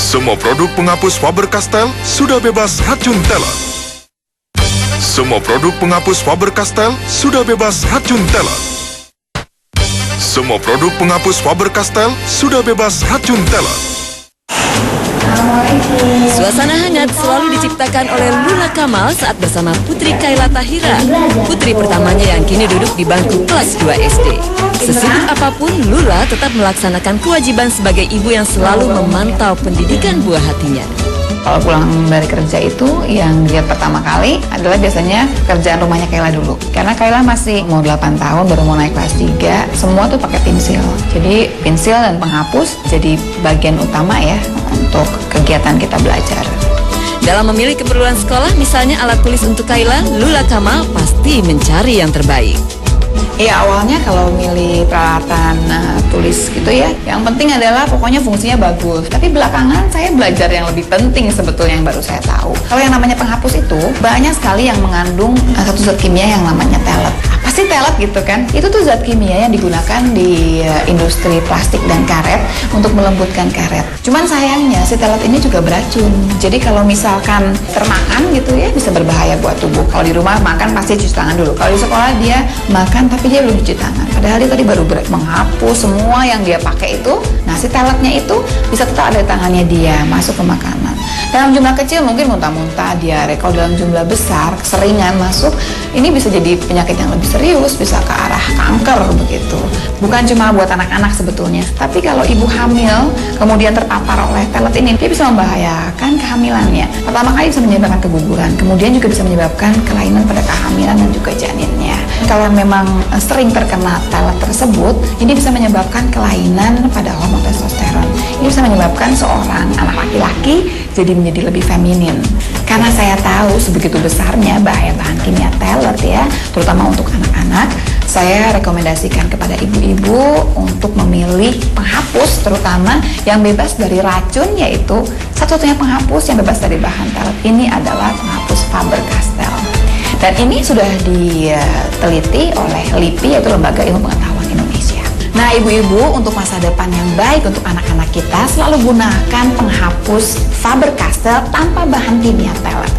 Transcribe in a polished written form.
Semua produk penghapus Faber-Castell sudah bebas racun teler. Semua produk penghapus Faber-Castell sudah bebas racun teler. Semua produk penghapus Faber-Castell sudah bebas racun teler. Suasana hangat selalu diciptakan oleh Lula Kamal saat bersama Putri Kayla Tahira, putri pertamanya yang kini duduk di bangku kelas 2 SD. Sesibuk apapun, Lula tetap melaksanakan kewajiban sebagai ibu yang selalu memantau pendidikan buah hatinya. Kalau pulang dari kerja itu yang dilihat pertama kali adalah biasanya kerjaan rumahnya Kayla dulu. Karena Kayla masih mau 8 tahun, baru mau naik kelas 3, semua tuh pakai pensil. Jadi pensil dan penghapus jadi bagian utama ya untuk kegiatan kita belajar. Dalam memilih keperluan sekolah, misalnya alat tulis untuk Kayla, Lula Kamal pasti mencari yang terbaik. Ya awalnya kalau milih peralatan tulis gitu ya, yang penting adalah pokoknya fungsinya bagus. Tapi belakangan saya belajar yang lebih penting sebetulnya yang baru saya tahu. Kalau yang namanya penghapus itu banyak sekali yang mengandung satu zat kimia yang namanya telet. Apa sih telet gitu kan? Itu tuh zat kimia yang digunakan di industri plastik dan karet untuk melembutkan karet. Cuman sayangnya si telet ini juga beracun. Jadi kalau misalkan termakan gitu ya bisa berbahaya buat tubuh. Kalau di rumah makan pasti cuci tangan dulu. Kalau di sekolah dia makan tapi dia belum cuci tangan. Padahal dia tadi baru menghapus semua yang dia pakai itu. Nah si teletnya itu bisa tetap ada di tangannya dia masuk ke makanan. Dalam jumlah kecil mungkin muntah-muntah, diare. Kalau dalam jumlah besar, keseringan masuk, ini bisa jadi penyakit yang lebih serius, bisa ke arah kanker begitu. Bukan cuma buat anak-anak sebetulnya, tapi kalau ibu hamil kemudian terpapar oleh telet ini, dia bisa membahayakan kehamilannya. Pertama kali bisa menyebabkan keguguran, kemudian juga bisa menyebabkan kelainan pada kehamilan dan juga janinnya. Kalau memang sering terkena telet tersebut, ini bisa menyebabkan kelainan pada hormon testosteron. Ini bisa menyebabkan seorang anak laki-laki jadi menjadi lebih feminin. Karena saya tahu sebegitu besarnya bahaya bahan kimia telet ya, terutama untuk anak-anak, saya rekomendasikan kepada ibu-ibu untuk memilih penghapus terutama yang bebas dari racun, yaitu satu-satunya penghapus yang bebas dari bahan telet ini adalah penghapus Faber-Castell. Dan ini sudah diteliti oleh LIPI, yaitu Lembaga Ilmu Pengetahuan Indonesia. Nah ibu-ibu, untuk masa depan yang baik untuk anak-anak kita, selalu gunakan penghapus Faber-Castell tanpa bahan kimia telet.